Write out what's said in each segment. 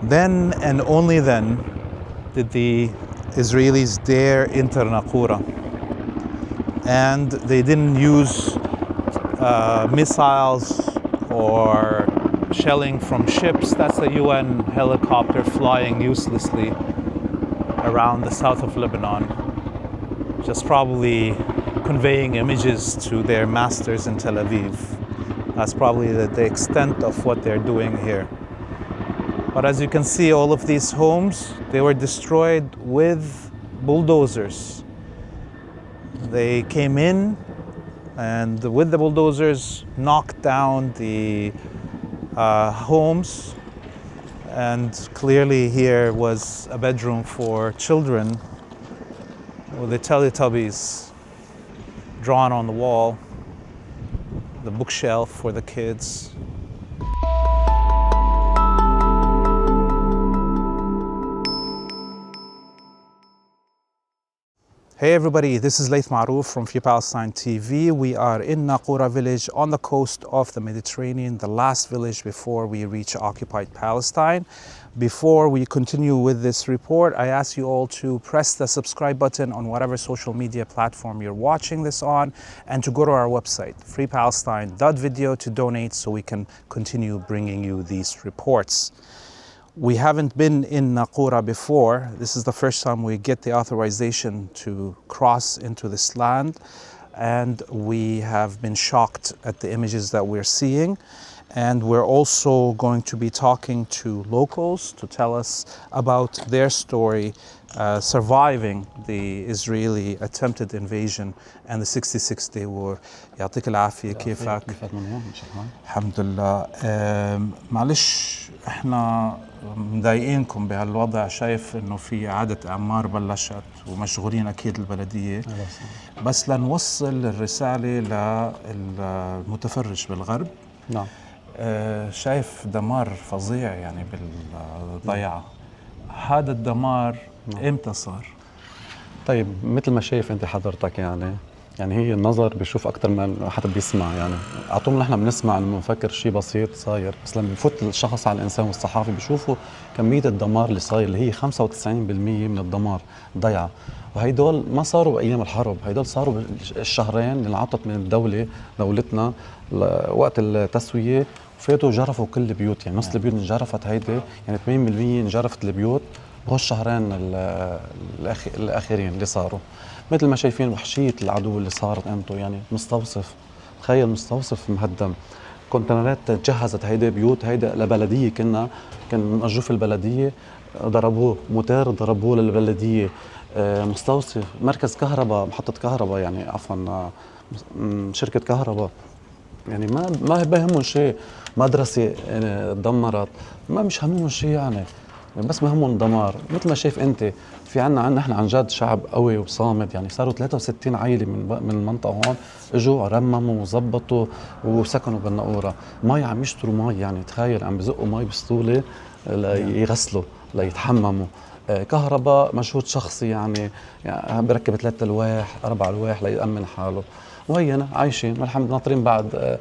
Then and only then did the Israelis dare enter Naqoura. And they didn't use missiles or shelling from ships. That's a UN helicopter flying uselessly around the south of Lebanon, just probably conveying images to their masters in Tel Aviv. That's probably the extent of what they're doing here. But as you can see, all of these homes, they were destroyed with bulldozers. They came in and with the bulldozers knocked down the homes, and clearly here was a bedroom for children with the Teletubbies drawn on the wall, the bookshelf for the kids. Hey everybody, this is Laith Marouf from Occupied Palestine TV. We are in Naqoura village on the coast of the Mediterranean, the last village before we reach Occupied Palestine. Before we continue with this report, I ask you all to press the subscribe button on whatever social media platform you're watching this on, and to go to our website, freepalestine.video, to donate so we can continue bringing you these reports. We haven't been in Naqoura before. This is the first time we get the authorization to cross into this land, and we have been shocked at the images that we're seeing. And we're also going to be talking to locals to tell us about their story surviving the Israeli attempted invasion and the 66-day war. يعطيك العافية، كيفك؟ الحمد لله. معلش احنا مضايقينكم بهالوضع، شايف انه في اعادة اعمار بلشت ومشغولين اكيد البلدية، بس لنوصل الرسالة للمتفرج بالغرب. نعم. شايف دمار فظيع يعني بالضيعة. هذا الدمار امتى صار؟ طيب مثل ما شايف انت حضرتك، يعني هي النظر بيشوف اكثر من حدا بيسمع. يعني على طول نحن بنسمع انه بنفكر شيء بسيط صاير، بس لما بفوت الشخص على الانسان والصحافي بيشوفوا كميه الدمار اللي صاير، اللي هي 95% من الدمار ضيعه. وهيدول ما صاروا بايام الحرب، هيدول صاروا الشهرين اللي انعطت من دولتنا وقت التسويه، فاتوا جرفوا كل البيوت. يعني نص البيوت انجرفت، هيدي يعني 80% انجرفت البيوت بهالشهرين الاخيرين اللي صاروا. مثل ما شايفين وحشيه العدو اللي صارت قيمته، يعني مستوصف، تخيل مستوصف مهدم، كونتينرات تجهزت، هيدي بيوت، هيدي لبلديه، كان نجوف البلديه ضربوه، موتير ضربوه للبلديه، مستوصف، مركز كهرباء، محطه كهرباء، يعني عفوا شركه كهرباء، يعني ما بهمهم شيء، مدرسه دمرت، ما مش همهم شيء، يعني بس مهمهم دمار. مثل ما شايف انت، في عنا نحن عن جد شعب قوي وصامد. يعني صاروا 63 عائله من المنطقه هون اجوا رمموا وظبطوا وسكنوا بالنقوره. مي عم يشتروا مي، يعني تخيل عم بزقوا مي بسطوله ليغسلوا ليتحمموا. كهرباء مجهود شخصي، يعني بركب 3 ألواح 4 ألواح ليأمن حاله، وهينا عايشين الحمد، ناطرين بعد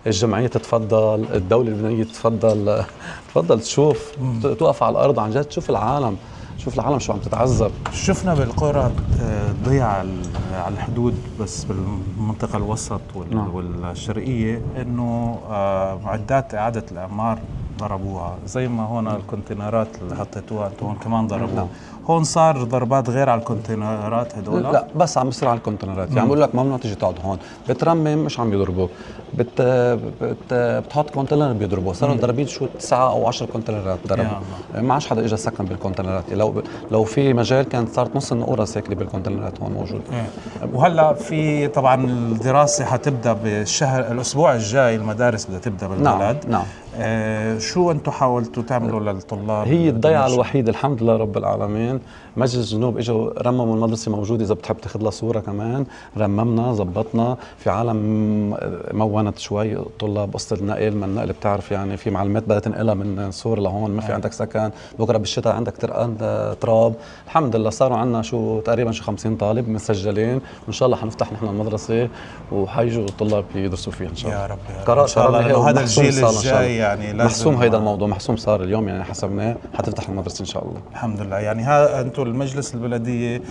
الجمعية تتفضل، الدولة اللبنانية تفضل تشوف، توقف على الأرض عن جد، تشوف العالم، شوف العالم شو عم تتعذب. شفنا بالقرى ضيع على الحدود، بس بالمنطقة الوسط والشرقية، إنه معدات إعادة الإعمار ضربوها، زي ما هون الكونتينرات اللي حطيتوها انتم هون كمان ضربوها. هون صار ضربات غير على الكونتينرات هدول؟ لا بس عم يصير على الكونتينرات. يعني بقول لك ممنوع تيجي تقعد هون، بترمم مش عم يضربوك، بتحط كونتينر بيضربوه. صاروا ضربين شو 9 أو 10 كونتينرات ضربوا، ما عادش حدا اجى سكن بالكونتينرات. لو في مجال كانت صارت نص النقوره ساكنه بالكونتينرات هون موجود. وهلا في طبعا الدراسه حتبدا الاسبوع الجاي، المدارس بدها تبدا بالبلد. نعم. شو انتم حاولتوا تعملوا للطلاب؟ هي الضيعه الوحيده الحمد لله رب العالمين. مجلس الجنوب اجوا رمموا المدرسه موجوده، اذا بتحب تاخذ لها صوره كمان، رممنا زبطنا. في عالم مونت شوي الطلاب، قصه النقل، ما النقل بتعرف يعني في معلومات بدها تنقلها من صور لهون، ما في عندك سكن، بكره بالشتاء عندك ترقان تراب. الحمد لله صاروا عندنا تقريبا 50 طالب مسجلين، وان شاء الله حنفتح نحن المدرسه وحيجوا الطلاب يدرسوا فيها ان شاء الله. يا رب يا رب ان شاء الله، لانه هذا الجيل الجاي يعني لازم محسوم هيدا الموضوع، محسوم صار اليوم يعني حسبناه حتفتح المدرسة إن شاء الله. الحمد لله. يعني ها أنتم المجلس البلدية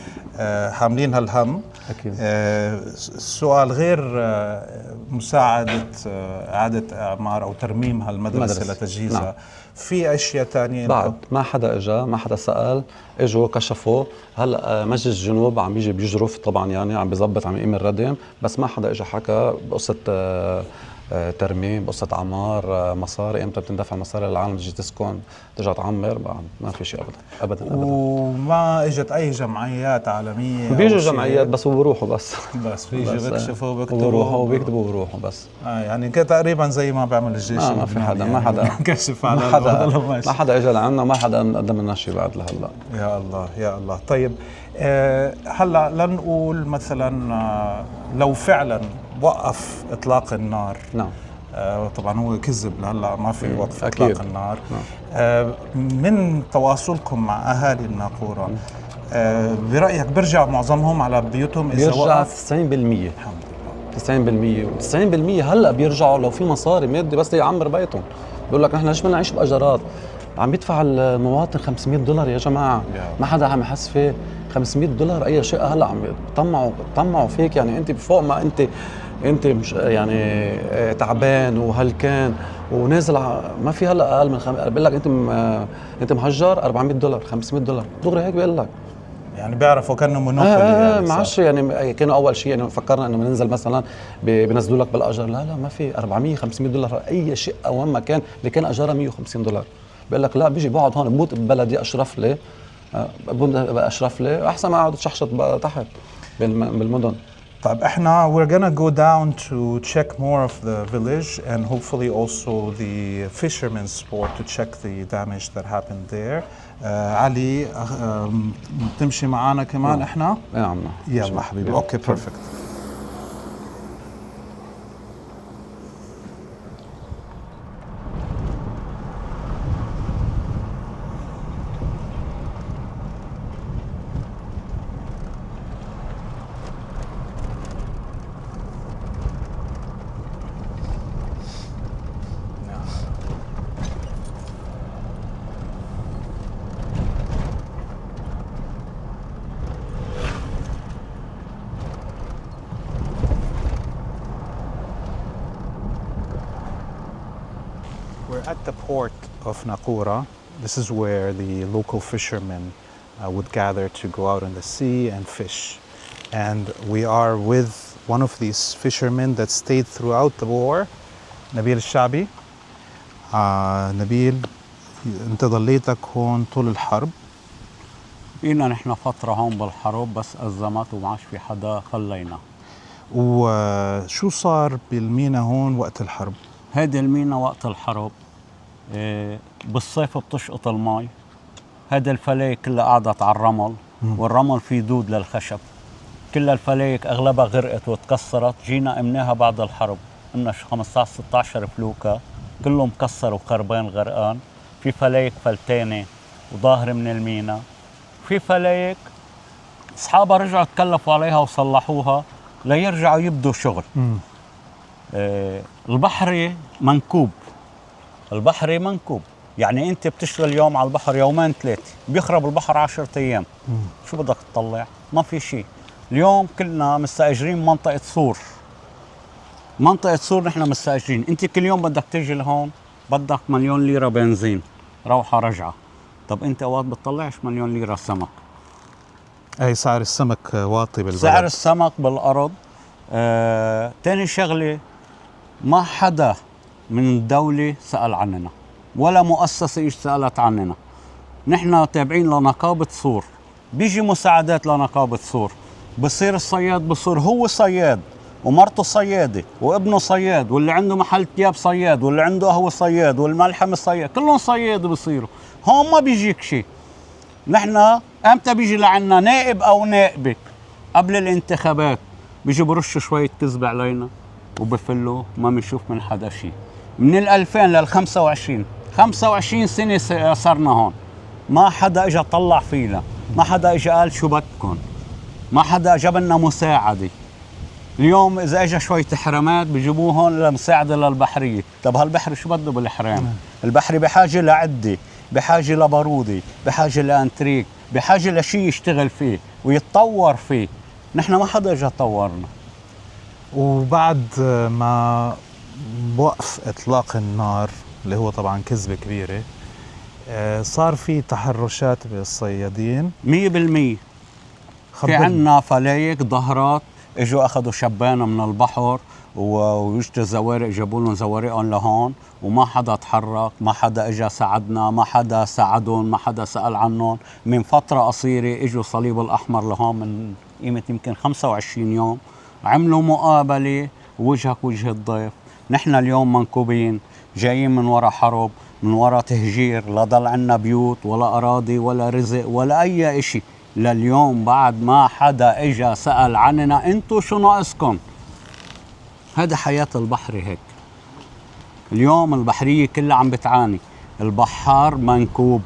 حاملين هالهم. أكيد. السؤال غير مساعدة إعادة إعمار أو ترميم هالمدرسة لتجهيزها. نعم. في أشياء تانية بعد ما حدا اجا، ما حدا سأل، اجوا كشفوا. هلا مجلس الجنوب عم بيجي بيجرف طبعا، يعني عم بيظبط، عم يقيم الردم، بس ما حدا اجا حكى بقصة ترميم، بقصة عمار، مصاري، امتى بتندفع مصاري للعالم تجي تسكن ترجع تعمر. ما في شيء ابدا. وما اجت اي جمعيات عالميه؟ بيجوا جمعيات بس وبروحوا بس بيجوا بيكشفوا وبيروحوا وبيكتبوا وبروحوا بس. يعني تقريبا زي ما بيعمل الجيش. ما في حدا، ما حدا كشف على ما حدا اجى لعنا، ما حدا قدم لنا شيء بعد لهلا. يا الله يا الله. طيب هلا لنقول مثلا لو فعلا وقف اطلاق النار. نعم. طبعا هو كذب لهلا، ما في وقف أكيد. اطلاق النار. من تواصلكم مع اهالي الناقورة برايك بيرجع معظمهم على بيوتهم اذا بيرجع وقف؟ 90%. الحمد لله 90%. هلا بيرجعوا لو في مصاري مادي بس يعمر بيتهم. بيقول لك نحن ليش بدنا نعيش باجارات؟ عم يدفع المواطن $500 يا جماعه، ما حدا عم يحس فيه. $500 اي شيء هلا عم طمعوا فيك. يعني انت فوق ما انت مش يعني تعبان وهلكان ونازل ما في هلا اقل من بقول لك انت مهجر $400 $500 دغري هيك بقول لك. يعني بيعرفوا كانه مونوبولي. ما عادش يعني كانوا اول شيء يعني فكرنا انه بننزل مثلا بنزلوا لك بالاجر. لا ما في $400 $500 اي شيء وين ما كان. اللي كان اجارها $150 بقول لك لا، بيجي بقعد هون بموت ببلدي اشرف لي، اشرف لي احسن ما اقعد اتشحشط تحت بالمدن. طيب احنا we're gonna go down to check more of the village and hopefully also the fishermen's sport to check the damage that happened there. علي تمشي معنا كمان احنا؟ يا عم يلا حبيبي. اوكي بيرفكت. We're at the port of Naqoura. This is where the local fishermen would gather to go out in the sea and fish. And we are with one of these fishermen that stayed throughout the war, نبيل الشعبي. نبيل، انت ضليتك هون طول الحرب؟ إينا نحن فترة هون بالحرب بس أزمت وما عادش في حدا خلينا. وشو صار بالمينا هون وقت الحرب؟ هيدي المينا وقت الحرب بالصيف بتشقط المي. هيدي الفلايك كلها قعدت على الرمل، والرمل فيه دود للخشب. كل الفلايك أغلبها غرقت وتكسرت. جينا أمناها بعد الحرب، قمنا 15-16 فلوكة كلهم مكسر وخربان غرقان. في فلايك فلتانة وظاهر من المينا. في فلايك أصحابها رجعوا تكلفوا عليها وصلحوها ليرجعوا يبدوا شغل. البحري منكوب. البحري منكوب يعني انت بتشتغل يوم على البحر 2-3 بيخرب البحر 10 ايام. شو بدك تطلع؟ ما في شيء. اليوم كلنا مستأجرين منطقة صور. منطقة صور نحن مستأجرين. انت كل يوم بدك تيجي لهون بدك 1,000,000 ليرة بنزين روحة رجعة. طب انت اوقات بتطلعش 1,000,000 ليرة سمك. اي سعر السمك واطي بالبلد. سعر السمك بالارض. تاني شغلة، ما حدا من الدولة سأل عننا ولا مؤسسة إيش سألت عننا. نحن تابعين لنقابة صور، بيجي مساعدات لنقابة صور. بصير الصياد بصير هو صياد ومرته صيادة وابنه صياد واللي عنده محل ثياب صياد واللي عنده قهوة صياد والملحم صياد، كلهم صياد بصيروا. هون ما بيجيك شيء. نحن امتى بيجي لعنا نائب او نائبة قبل الانتخابات بيجي برش شوية كذب علينا وبفلوا، ما بنشوف من حدا شيء. من 2000 لل 25 سنة صرنا هون، ما حدا اجى طلع فينا، ما حدا اجى قال شو بدكم، ما حدا جاب لنا مساعدة. اليوم اذا اجى شويه حرامات بيجيبوهم لمساعده للبحريه. طب هالبحر شو بده بالحرام؟ البحري بحاجه لعده، بحاجه لبارودي، بحاجه لانتريك، بحاجه لشيء يشتغل فيه ويتطور فيه. نحن ما حدا اجى طورنا. وبعد ما بوقف إطلاق النار اللي هو طبعا كذبة كبيرة، صار في تحرشات بالصيادين 100%. في عنا فلايق ظهرات اجوا اخذوا شبانه من البحر ويجتوا زوارق، جابوا لهم زوارقهم لهون وما حدا تحرك، ما حدا اجى ساعدنا، ما حدا ساعدهم، ما حدا سأل عنهم. من فترة قصيرة اجوا صليب الأحمر لهون من قيمة يمكن 25 يوم، عملوا مقابلة وجهك وجه الضيف. نحن اليوم منكوبين، جايين من وراء حرب، من وراء تهجير، لا ضل عنا بيوت ولا أراضي ولا رزق ولا أي إشي. لليوم بعد ما حدا اجى سأل عننا انتو شو ناقصكم. هذا حياة البحر هيك. اليوم البحرية كلها عم بتعاني. البحار منكوب،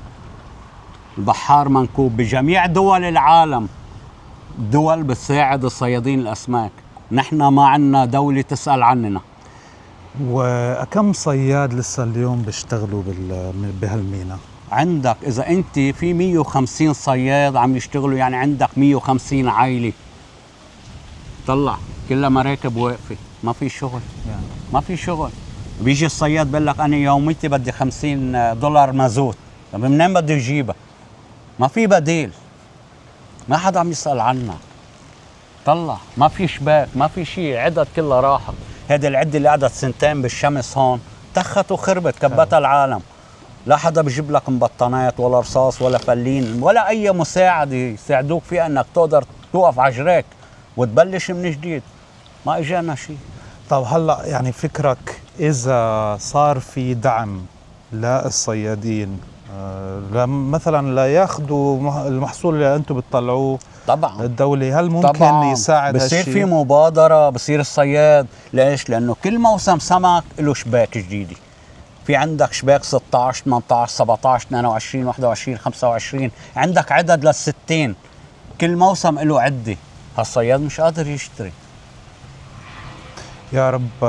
البحار منكوب بجميع دول العالم. دول بتساعد الصيادين الأسماك، نحن ما عنا دولة تسأل عننا. وكم صياد لسه اليوم بيشتغلوا بهالمينا؟ عندك إذا أنت في 150 صياد عم يشتغلوا، يعني عندك 150 عائلة. طلع كلها مراكب واقفة، ما في شغل يعني. ما في شغل. بيجي الصياد بيقول لك أنا يوميتي بدي $50 مازوت. طب منين بده يجيبها؟ ما في بديل، ما حدا عم يسأل عنا. طلع ما في شباك، ما في شيء، عدد كلها راحت. هذه العدة اللي قعدت سنتين بالشمس هون تخت وخربت كبتها العالم. لا حدا بيجيب لك مبطنات ولا رصاص ولا فلين ولا أي مساعدة يساعدوك فيها أنك تقدر توقف على رجليك وتبلش من جديد. ما إجانا شيء. طب هلا يعني فكرك إذا صار في دعم للصيادين مثلا لا ياخذوا المحصول اللي أنتم بتطلعوه طبعا الدولة، هل ممكن طبعاً يساعد هالشيء؟ بصير في مبادرة، بصير الصياد. ليش؟ لأنه كل موسم سمك له شباك جديدة. في عندك شباك 16 18 17 22 21 25، عندك عدد لل60. كل موسم له عدة. هالصياد مش قادر يشتري. يا رب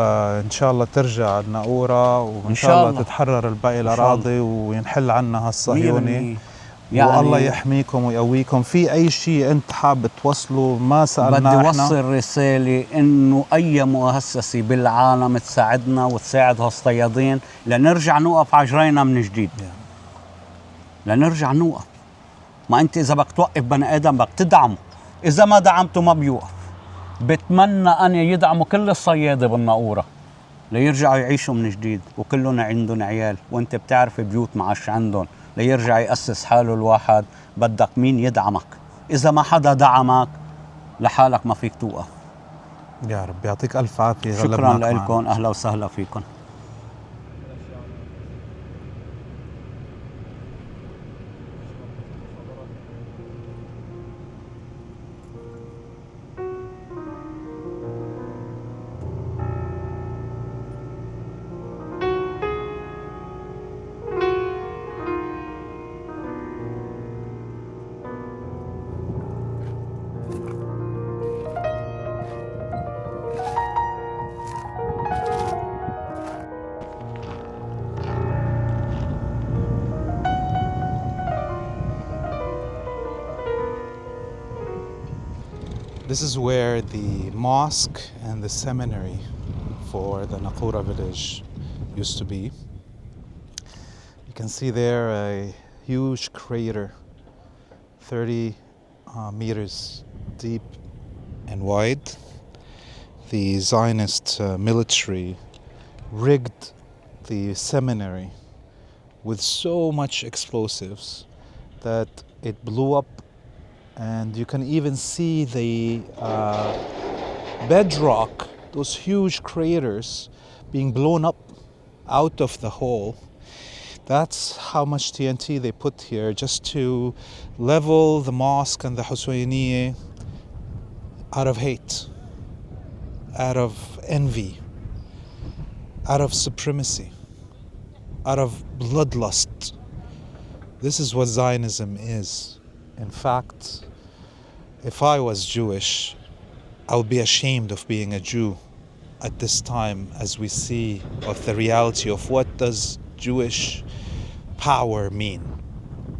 إن شاء الله ترجع الناقورة، وإن شاء الله تتحرر الباقي الأراضي وينحل عنها هالصهيوني. يعني والله يحميكم ويقويكم. في أي شيء أنت حابب توصله ما سألناه؟ بدي وصل رسالة إنه أي مؤسسة بالعالم تساعدنا وتساعد هالصيادين لنرجع نوقف على رجلينا من جديد. لنرجع نوقف. ما أنت إذا بدك توقف بني آدم بدك تدعمه، إذا ما دعمته ما بيوقف. بتمنى أن يدعموا كل الصيادة بالناقورة ليرجعوا يعيشوا من جديد، وكلهم عندهم عيال وانت بتعرف بيوت معاش عندهم، ليرجع يأسس حاله الواحد. بدك مين يدعمك؟ إذا ما حدا دعمك لحالك ما فيك توقف. يا رب يعطيك ألف عافية. شكرا لكم، أهلا وسهلا فيكم. This is where the mosque and the seminary for the Naqoura village used to be. You can see there a huge crater, 30 meters deep and wide. The Zionist military rigged the seminary with so much explosives that it blew up. And you can even see the bedrock, those huge craters being blown up out of the hole. That's how much TNT they put here just to level the mosque and the Husayniye out of hate, out of envy, out of supremacy, out of bloodlust. This is what Zionism is. In fact, if I was Jewish, I'll be ashamed of being a Jew at this time, as we see of the reality of what does Jewish power mean,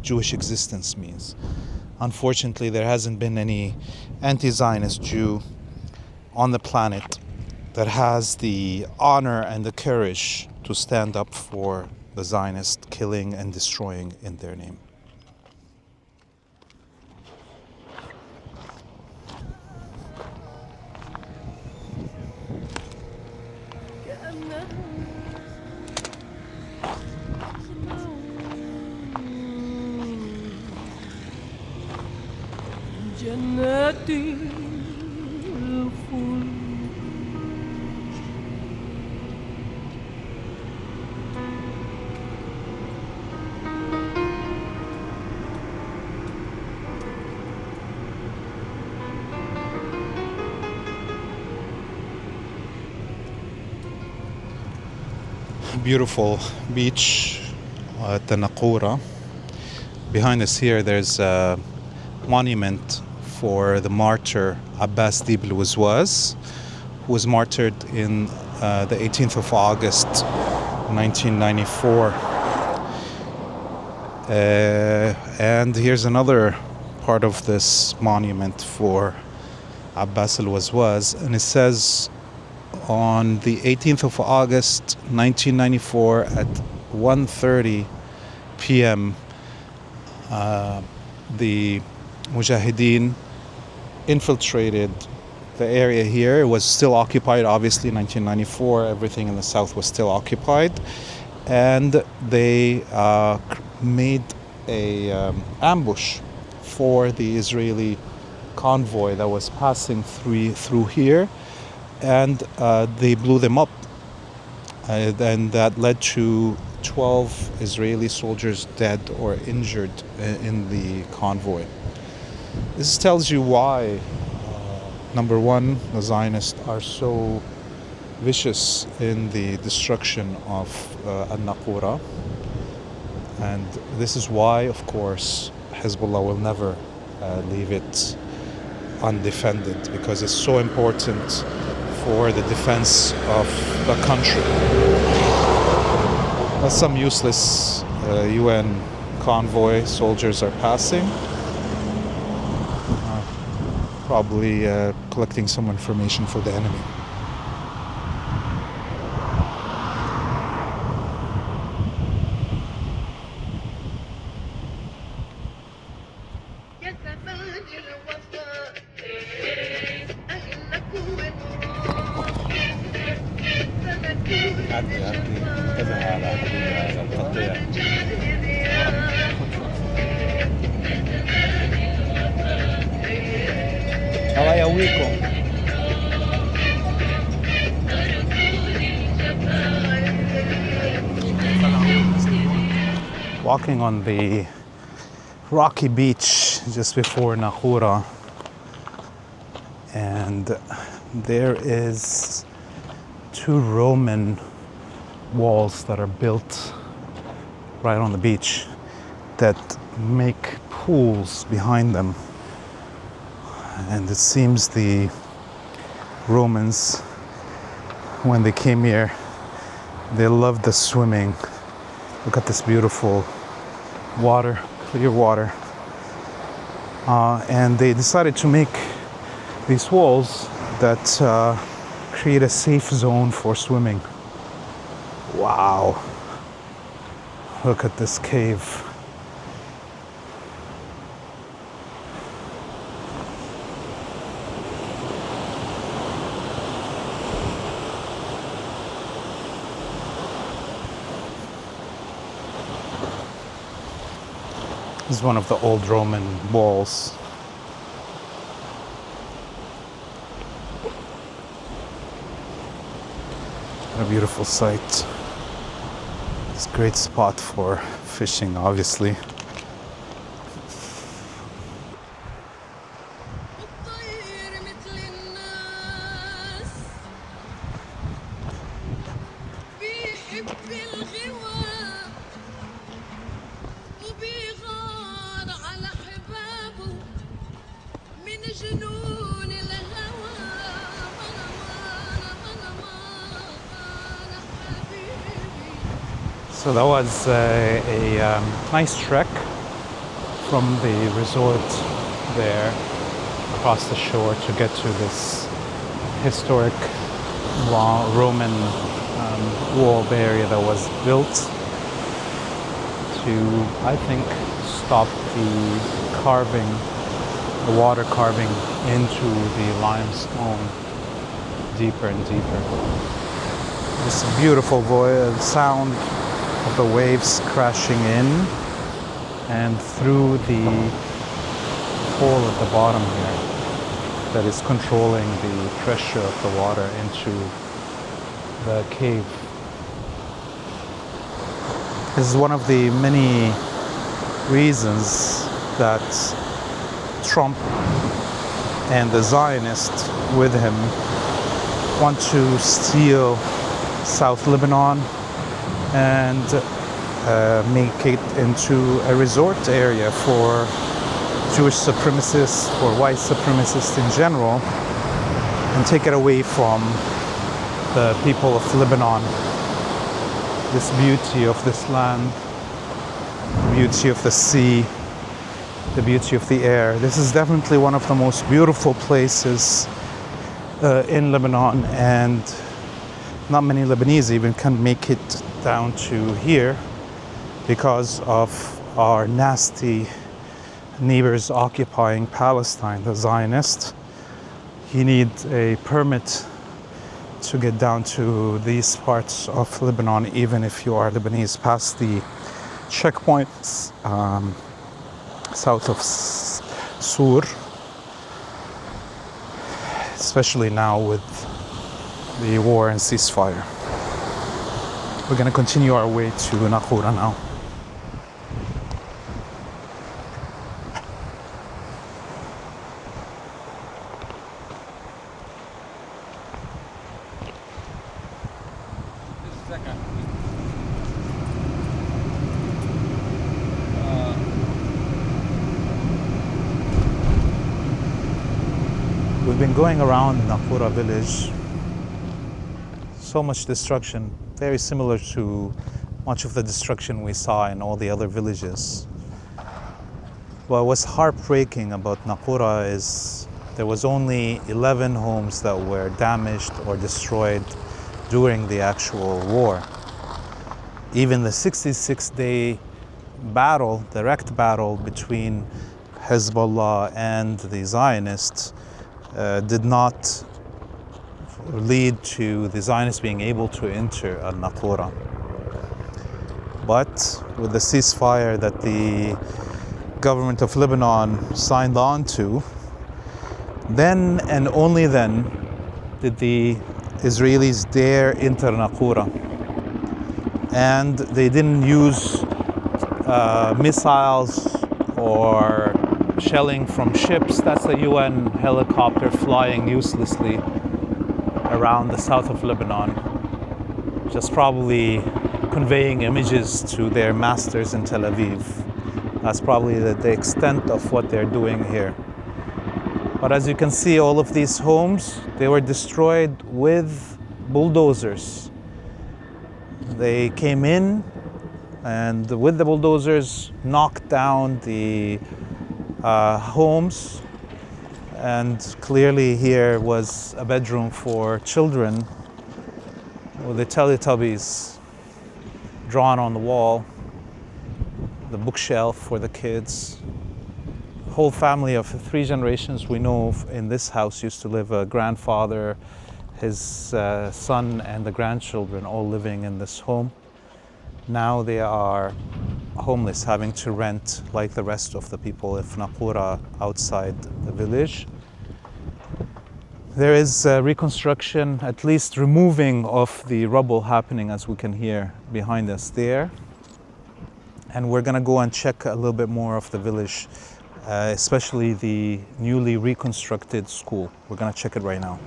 Jewish existence means. Unfortunately, there hasn't been any anti-Zionist Jew on the planet that has the honor and the courage to stand up for the Zionist killing and destroying in their name. Beautiful beach at the Naqoura. Behind us here there's a monument for the martyr Abbas Dib al-Wazwaz, who was martyred in the 18th of August 1994. And here's another part of this monument for Abbas al-Wazwaz, and it says, on the 18th of August 1994 at 1:30 p.m. The Mujahideen infiltrated the area here. It was still occupied, obviously, in 1994. Everything in the south was still occupied. And they made a ambush for the Israeli convoy that was passing through here. And they blew them up. And that led to 12 Israeli soldiers dead or injured in the convoy. This tells you why, number one, the Zionists are so vicious in the destruction of Naqoura. And this is why, of course, Hezbollah will never leave it undefended, because it's so important for the defense of the country. Some useless UN convoy soldiers are passing, probably collecting some information for the enemy. Walking on the rocky beach just before Naqoura, and there is two Roman walls that are built right on the beach that make pools behind them. And it seems the Romans, when they came here, they loved the swimming. Look at this beautiful water, clear water. And they decided to make these walls that create a safe zone for swimming. Wow. Look at this cave. This is one of the old Roman walls. A beautiful sight. It's a great spot for fishing, obviously. So that was a nice trek from the resort there across the shore to get to this historic Roman walled area that was built to, I think, stop the carving, the water carving into the limestone deeper and deeper. This beautiful sound of the waves crashing in and through the hole at the bottom here that is controlling the pressure of the water into the cave. This is one of the many reasons that Trump and the Zionists with him want to steal South Lebanon and make it into a resort area for Jewish supremacists, for white supremacists in general, and take it away from the people of Lebanon. This beauty of this land, the beauty of the sea, the beauty of the air. This is definitely one of the most beautiful places in Lebanon, and not many Lebanese even can make it down to here because of our nasty neighbors occupying Palestine, the Zionists. You need a permit to get down to these parts of Lebanon, even if you are Lebanese, past the checkpoints south of Sur, especially now with the war and ceasefire. We're going to continue our way to Naqoura now. We've been going around Naqoura village. So much destruction, very similar to much of the destruction we saw in all the other villages. What was heartbreaking about Naqoura is there was only 11 homes that were damaged or destroyed during the actual war. Even the 66-day battle, direct battle between Hezbollah and the Zionists did not lead to the Zionists being able to enter Naqoura. But with the ceasefire that the government of Lebanon signed on to, then and only then did the Israelis dare enter Naqoura. And they didn't use missiles or shelling from ships. That's a UN helicopter flying uselessly around the south of Lebanon, just probably conveying images to their masters in Tel Aviv. That's probably the extent of what they're doing here. But as you can see, all of these homes, they were destroyed with bulldozers. They came in and with the bulldozers knocked down the homes, and clearly here was a bedroom for children with the Teletubbies drawn on the wall, the bookshelf for the kids. The whole family of 3 generations we know in this house used to live, a grandfather, his son, and the grandchildren all living in this home. Now they are homeless, having to rent like the rest of the people of Naqoura outside the village. There is reconstruction, at least removing of the rubble happening, as we can hear behind us there. And we're going to go and check a little bit more of the village, especially the newly reconstructed school. We're going to check it right now.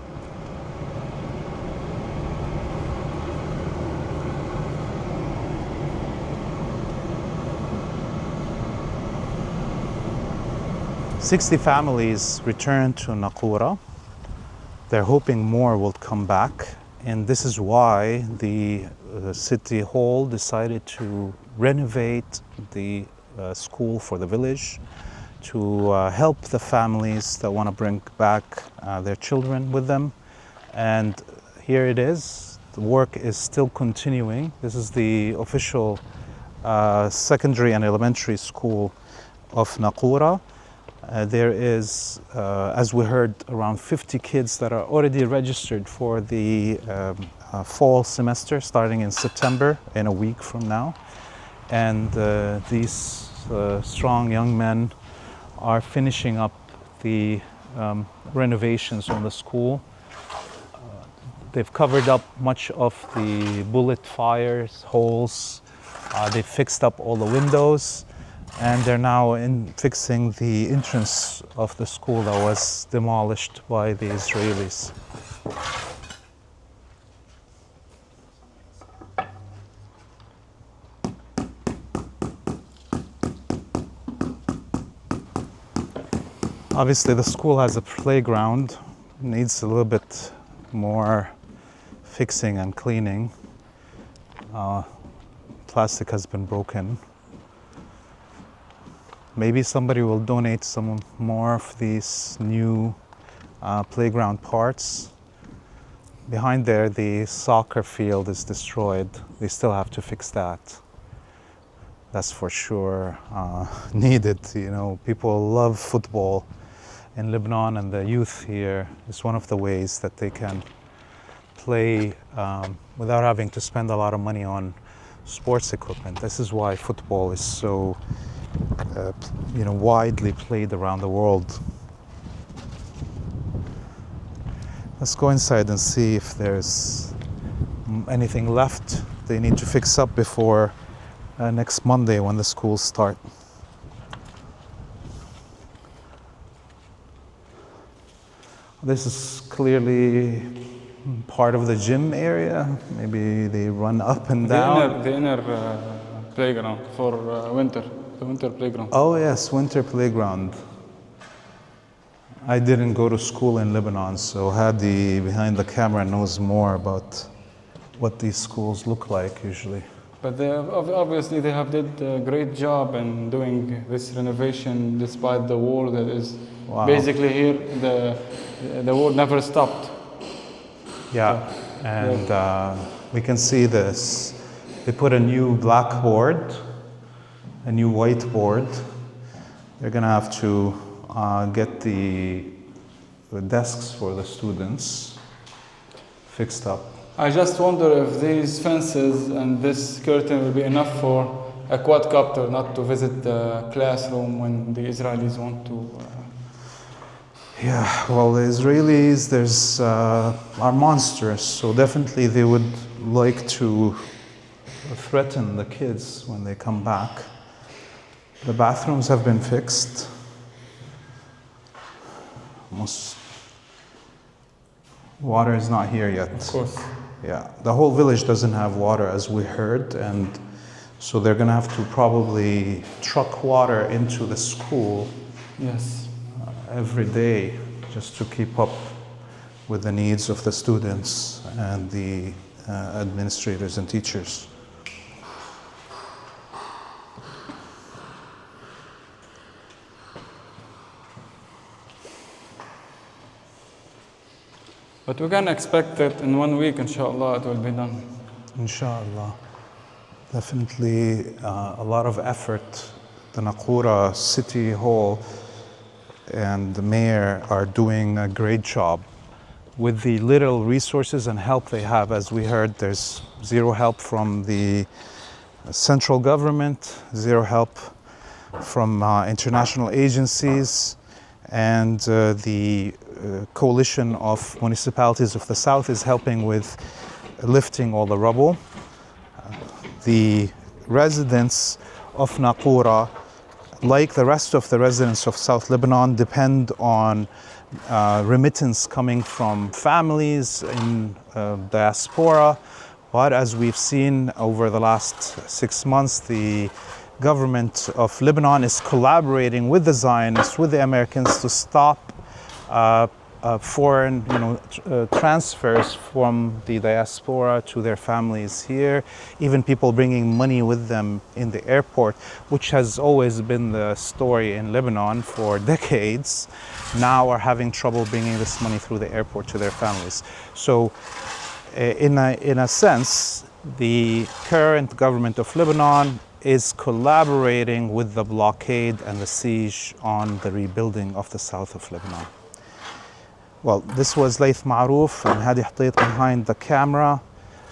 "60 families returned to Naqoura. They're hoping more will come back And this is why the city hall decided to renovate the school for the village to help the families that want to bring back their children with them. And here it is. The work is still continuing. This is the official secondary and elementary school of Naqoura. There is, as we heard, around 50 kids that are already registered for the fall semester starting in September, in a week from now. And these strong young men are finishing up the renovations on the school. They've covered up much of the bullet fires, holes. They fixed up all the windows, and they're now fixing the entrance of the school that was demolished by the Israelis. Obviously, the school has a playground, needs a little bit more fixing and cleaning. Plastic has been broken. Maybe somebody will donate some more of these new playground parts. Behind there, the soccer field is destroyed. They still have to fix that. That's for sure needed. You know, people love football in Lebanon, and the youth here is one of the ways that they can play without having to spend a lot of money on sports equipment. This is why football is so widely played around the world. Let's go inside and see if there's anything left they need to fix up before next Monday when the schools start. This is clearly part of the gym area. Maybe they run up and down. The inner playground for winter, the winter playground. Oh yes, winter playground. I didn't go to school in Lebanon, so Hadi behind the camera knows more about what these schools look like usually. But obviously they have did a great job in doing this renovation despite the war that is basically here. The war never stopped. Yeah, and we can see this. They put a new blackboard, a new whiteboard. They're gonna have to get the desks for the students fixed up. I just wonder if these fences and this curtain will be enough for a quadcopter not to visit the classroom when the Israelis want to. Yeah, well, the Israelis are monstrous, so definitely they would like to threaten the kids when they come back. The bathrooms have been fixed. Water is not here yet. Of course. Yeah, the whole village doesn't have water, as we heard, and so they're gonna have to probably truck water into the school. Yes. Every day, just to keep up with the needs of the students and the administrators and teachers. But we can expect that in 1 week, inshallah, it will be done. Inshallah. Definitely a lot of effort. The Naqoura City Hall and the mayor are doing a great job with the little resources and help they have. As we heard, there's zero help from the central government, zero help from international agencies, and the coalition of municipalities of the south is helping with lifting all the rubble. The residents of Naqoura, like the rest of the residents of South Lebanon, depend on remittance coming from families in diaspora. But as we've seen over the last 6 months, the government of Lebanon is collaborating with the Zionists, with the Americans, to stop foreign transfers from the diaspora to their families here, even people bringing money with them in the airport, which has always been the story in Lebanon for decades, now are having trouble bringing this money through the airport to their families. So in a sense, the current government of Lebanon is collaborating with the blockade and the siege on the rebuilding of the south of Lebanon. Well, this was Laith Marouf and Hadi Hotait behind the camera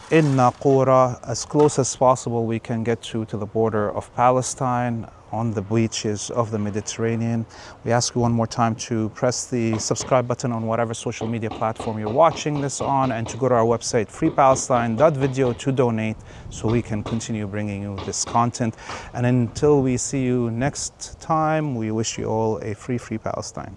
in Naqoura, as close as possible we can get to the border of Palestine, on the beaches of the Mediterranean. We ask you one more time to press the subscribe button on whatever social media platform you're watching this on, and to go to our website freepalestine.video to donate so we can continue bringing you this content. And until we see you next time, we wish you all a free Palestine.